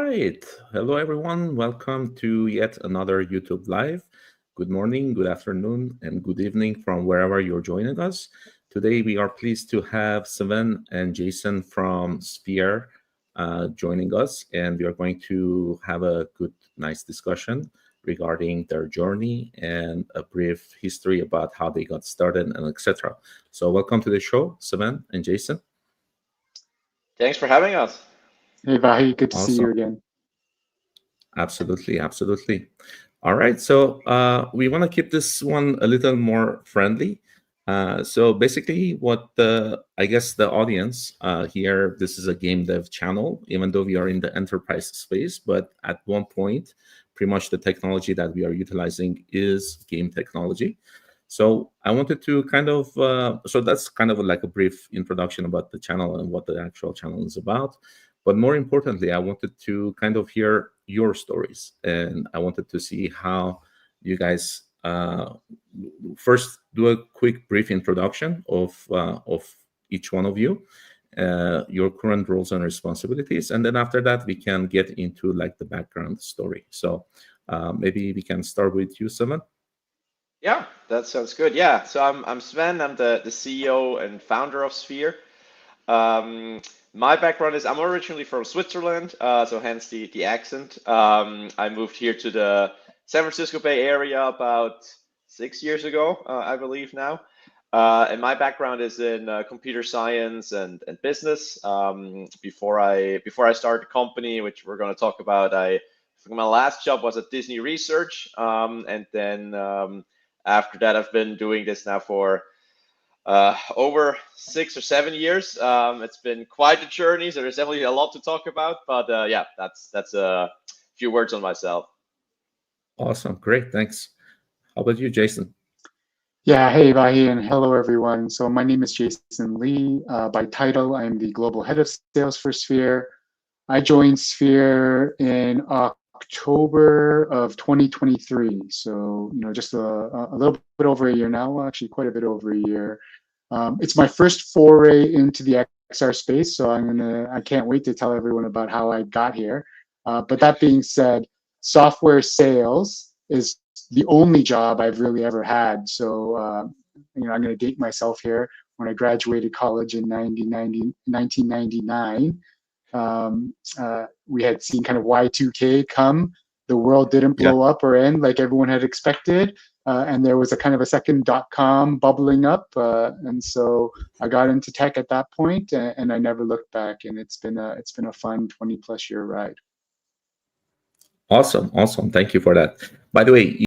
right. Hello, everyone. Welcome to yet another YouTube Live. Good morning, good afternoon, and good evening from wherever you're joining us. Today, we are pleased to have Sven and Jason from Sphere joining us, and we are going to have a good, nice discussion regarding their journey and a brief history about how they got started and etc. So, welcome to the show, Sven and Jason. Thanks for having us. Hey Vahi, good to see Awesome. you again. Absolutely, absolutely. All right, so we want to keep this one a little more friendly. So basically, what I guess the audience here, this is a game dev channel, even though we are in the enterprise space, but at one point, pretty much the technology that we are utilizing is game technology. So I wanted to kind of, so that's kind of like a brief introduction about the channel and what the actual channel is about. But more importantly, I wanted to kind of hear your stories, and I wanted to see how you guys first do a quick, brief introduction of each one of you, your current roles and responsibilities, and then after that we can get into like the background story. So maybe we can start with you, Simon. Yeah, that sounds good. Yeah, so I'm Sven. I'm the CEO and founder of Sphere. My background is I'm originally from Switzerland, so hence the accent. I moved here to the San Francisco Bay Area about 6 years ago, I believe now. And my background is in computer science and business. Before I started the company, which we're going to talk about, my last job was at Disney Research, and then after that, I've been doing this now for over 6 or 7 years. It's been quite a journey, so there's definitely a lot to talk about. But yeah, that's a few words on myself. Awesome, great, thanks. How about you, Jason? Yeah, hey Vahi, and hello everyone. So my name is Jason Lee. By title, I'm the global head of sales for Sphere. I joined Sphere in October of 2023. So, just a little bit over a year now, actually quite a bit over a year. It's my first foray into the XR space, so I can't wait to tell everyone about how I got here. But that being said, software sales is the only job I've really ever had. So, I'm going to date myself here. When I graduated college in 1999, we had seen kind of Y2K come. The world didn't blow up or end like everyone had expected. And there was a kind of a second .com bubbling up. And so I got into tech at that point, and I never looked back. And it's been a fun 20+ year ride. Awesome, awesome. Thank you for that. By the way,